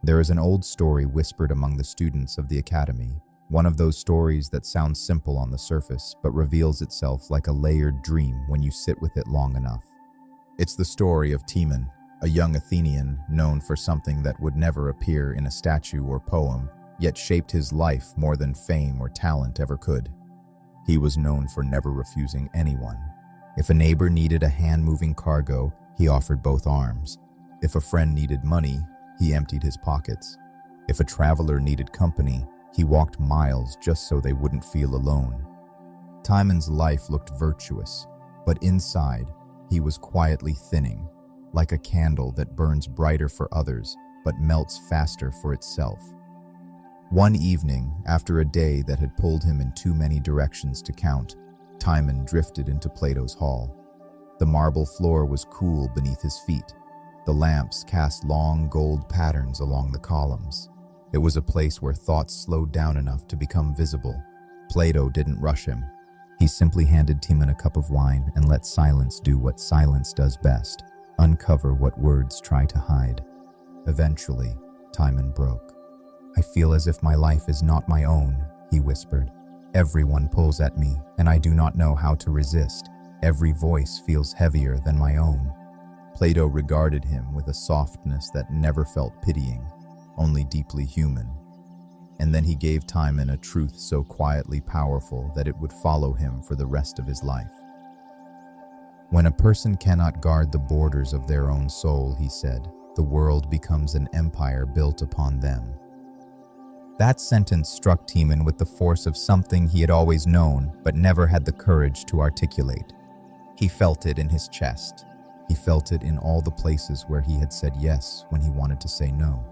There is an old story whispered among the students of the academy, one of those stories that sounds simple on the surface but reveals itself like a layered dream when you sit with it long enough. It's the story of Timon, a young Athenian known for something that would never appear in a statue or poem, yet shaped his life more than fame or talent ever could. He was known for never refusing anyone. If a neighbor needed a hand-moving cargo, he offered both arms. If a friend needed money, he emptied his pockets. If a traveler needed company, he walked miles just so they wouldn't feel alone. Timon's life looked virtuous, but inside, he was quietly thinning, like a candle that burns brighter for others but melts faster for itself. One evening, after a day that had pulled him in too many directions to count, Timon drifted into Plato's hall. The marble floor was cool beneath his feet. The lamps cast long gold patterns along the columns. It was a place where thoughts slowed down enough to become visible. Plato didn't rush him. He simply handed Timon a cup of wine and let silence do what silence does best, uncover what words try to hide. Eventually, Timon broke. "I feel as if my life is not my own," he whispered. "Everyone pulls at me, and I do not know how to resist. Every voice feels heavier than my own." Plato regarded him with a softness that never felt pitying, only deeply human. And then he gave Timon a truth so quietly powerful that it would follow him for the rest of his life. "When a person cannot guard the borders of their own soul," he said, "the world becomes an empire built upon them." That sentence struck Timon with the force of something he had always known but never had the courage to articulate. He felt it in his chest. He felt it in all the places where he had said yes when he wanted to say no.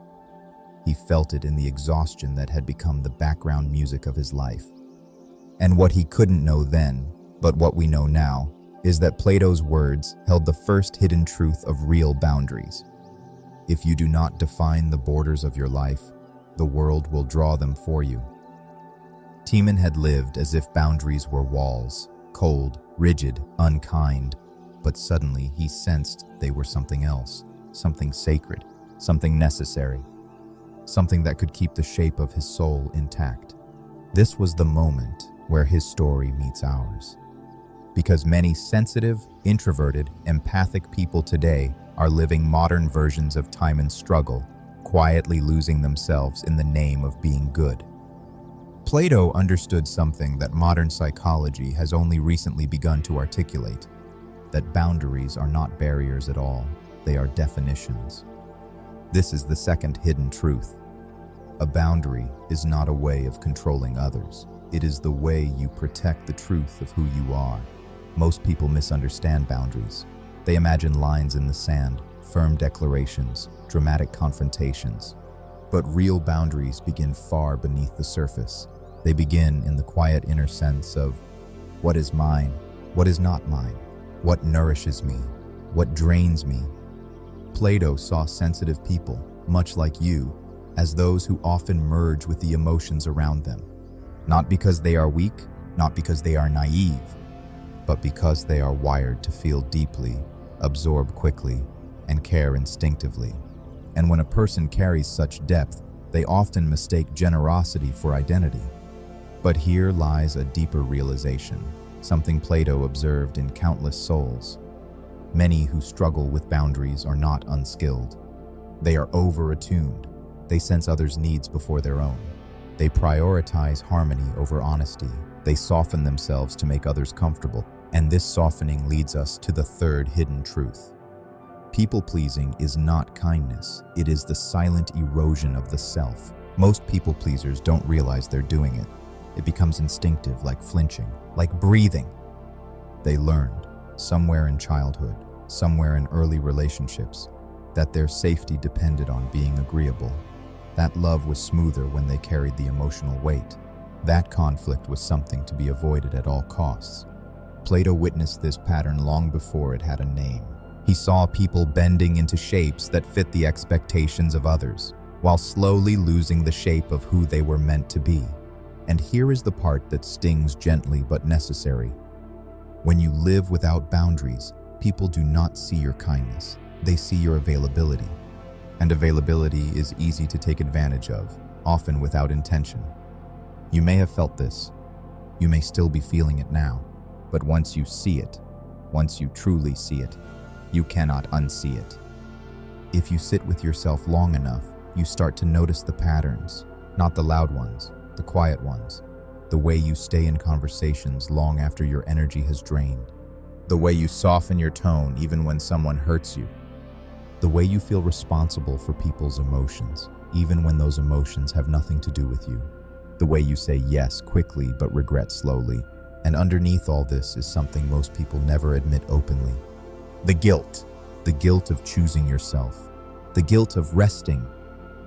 He felt it in the exhaustion that had become the background music of his life. And what he couldn't know then, but what we know now, is that Plato's words held the first hidden truth of real boundaries. If you do not define the borders of your life, the world will draw them for you. Timon had lived as if boundaries were walls, cold, rigid, unkind, but suddenly he sensed they were something else, something sacred, something necessary, something that could keep the shape of his soul intact. This was the moment where his story meets ours. Because many sensitive, introverted, empathic people today are living modern versions of Timon's struggle, quietly losing themselves in the name of being good. Plato understood something that modern psychology has only recently begun to articulate, that boundaries are not barriers at all, they are definitions. This is the second hidden truth. A boundary is not a way of controlling others. It is the way you protect the truth of who you are. Most people misunderstand boundaries. They imagine lines in the sand, firm declarations, dramatic confrontations. But real boundaries begin far beneath the surface. They begin in the quiet inner sense of what is mine, what is not mine, what nourishes me, what drains me. Plato saw sensitive people, much like you, as those who often merge with the emotions around them. Not because they are weak, not because they are naive, but because they are wired to feel deeply, absorb quickly, and care instinctively. And when a person carries such depth, they often mistake generosity for identity. But here lies a deeper realization, something Plato observed in countless souls. Many who struggle with boundaries are not unskilled. They are over-attuned. They sense others' needs before their own. They prioritize harmony over honesty. They soften themselves to make others comfortable. And this softening leads us to the third hidden truth. People-pleasing is not kindness. It is the silent erosion of the self. Most people-pleasers don't realize they're doing it. It becomes instinctive, like flinching, like breathing. They learned, somewhere in childhood, somewhere in early relationships, that their safety depended on being agreeable. That love was smoother when they carried the emotional weight. That conflict was something to be avoided at all costs. Plato witnessed this pattern long before it had a name. He saw people bending into shapes that fit the expectations of others, while slowly losing the shape of who they were meant to be. And here is the part that stings gently but necessary. When you live without boundaries, people do not see your kindness. They see your availability. And availability is easy to take advantage of, often without intention. You may have felt this. You may still be feeling it now. But once you see it, once you truly see it, you cannot unsee it. If you sit with yourself long enough, you start to notice the patterns, not the loud ones, the quiet ones. The way you stay in conversations long after your energy has drained. The way you soften your tone even when someone hurts you. The way you feel responsible for people's emotions, even when those emotions have nothing to do with you. The way you say yes quickly but regret slowly. And underneath all this is something most people never admit openly. The guilt. The guilt of choosing yourself. The guilt of resting.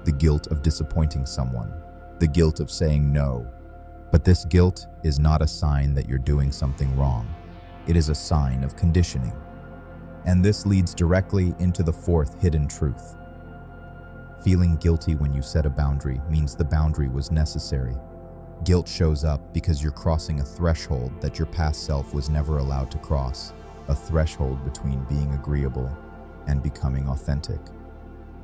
The guilt of disappointing someone. The guilt of saying no. But this guilt is not a sign that you're doing something wrong. It is a sign of conditioning. And this leads directly into the fourth hidden truth. Feeling guilty when you set a boundary means the boundary was necessary. Guilt shows up because you're crossing a threshold that your past self was never allowed to cross, a threshold between being agreeable and becoming authentic.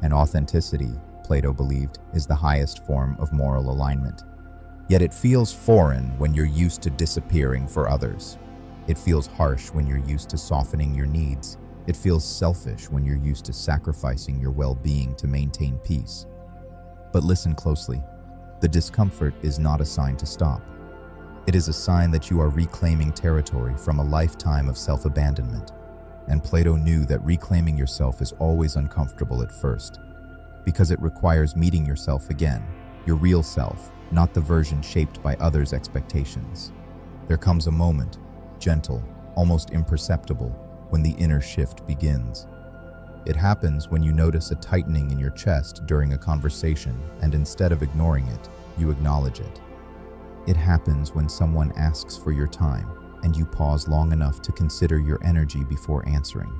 And authenticity, Plato believed, is the highest form of moral alignment. Yet it feels foreign when you're used to disappearing for others. It feels harsh when you're used to softening your needs. It feels selfish when you're used to sacrificing your well-being to maintain peace. But listen closely. The discomfort is not a sign to stop. It is a sign that you are reclaiming territory from a lifetime of self-abandonment. And Plato knew that reclaiming yourself is always uncomfortable at first, because it requires meeting yourself again, your real self, not the version shaped by others' expectations. There comes a moment, gentle, almost imperceptible, when the inner shift begins. It happens when you notice a tightening in your chest during a conversation, and instead of ignoring it, you acknowledge it. It happens when someone asks for your time, and you pause long enough to consider your energy before answering.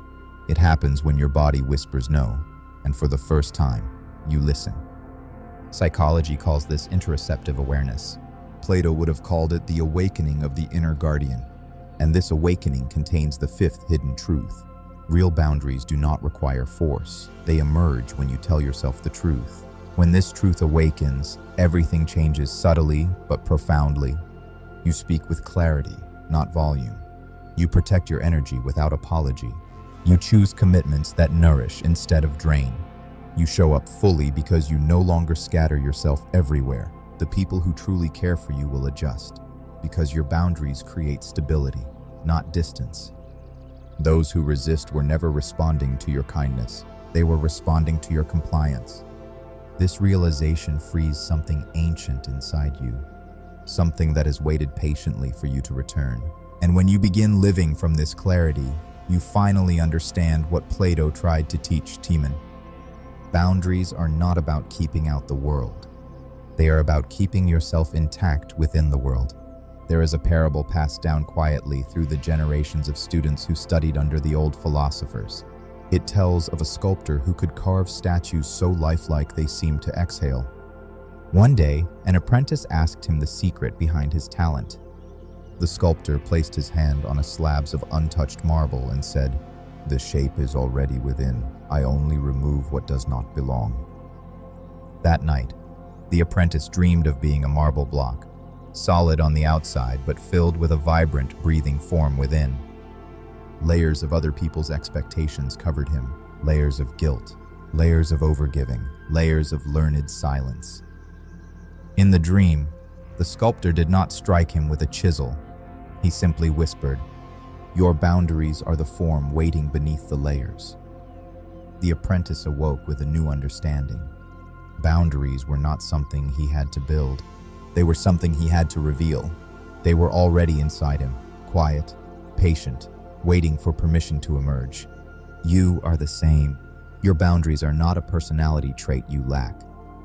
It happens when your body whispers no, and for the first time, you listen. Psychology calls this interoceptive awareness. Plato would have called it the awakening of the inner guardian. And this awakening contains the fifth hidden truth. Real boundaries do not require force. They emerge when you tell yourself the truth. When this truth awakens, everything changes subtly but profoundly. You speak with clarity, not volume. You protect your energy without apology. You choose commitments that nourish instead of drain. You show up fully because you no longer scatter yourself everywhere. The people who truly care for you will adjust, because your boundaries create stability, not distance. Those who resist were never responding to your kindness. They were responding to your compliance. This realization frees something ancient inside you, something that has waited patiently for you to return. And when you begin living from this clarity, you finally understand what Plato tried to teach Timon. Boundaries are not about keeping out the world. They are about keeping yourself intact within the world. There is a parable passed down quietly through the generations of students who studied under the old philosophers. It tells of a sculptor who could carve statues so lifelike they seemed to exhale. One day, an apprentice asked him the secret behind his talent. The sculptor placed his hand on a slabs of untouched marble and said, "The shape is already within. I only remove what does not belong." That night, the apprentice dreamed of being a marble block, solid on the outside but filled with a vibrant, breathing form within. Layers of other people's expectations covered him, layers of guilt, layers of overgiving, layers of learned silence. In the dream, the sculptor did not strike him with a chisel. He simply whispered, "Your boundaries are the form waiting beneath the layers." The apprentice awoke with a new understanding. Boundaries were not something he had to build. They were something he had to reveal. They were already inside him, quiet, patient, waiting for permission to emerge. You are the same. Your boundaries are not a personality trait you lack.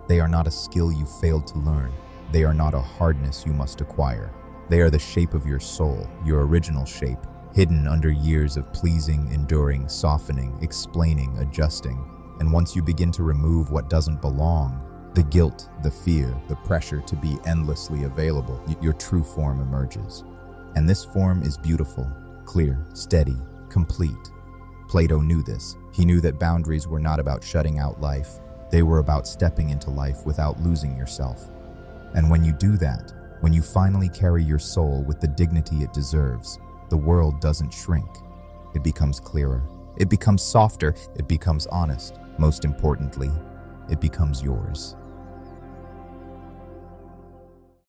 They are not a skill you failed to learn. They are not a hardness you must acquire. They are the shape of your soul, your original shape, hidden under years of pleasing, enduring, softening, explaining, adjusting. And once you begin to remove what doesn't belong, the guilt, the fear, the pressure to be endlessly available, your true form emerges. And this form is beautiful, clear, steady, complete. Plato knew this. He knew that boundaries were not about shutting out life. They were about stepping into life without losing yourself. And when you do that, when you finally carry your soul with the dignity it deserves, the world doesn't shrink. It becomes clearer. It becomes softer. It becomes honest. Most importantly, it becomes yours.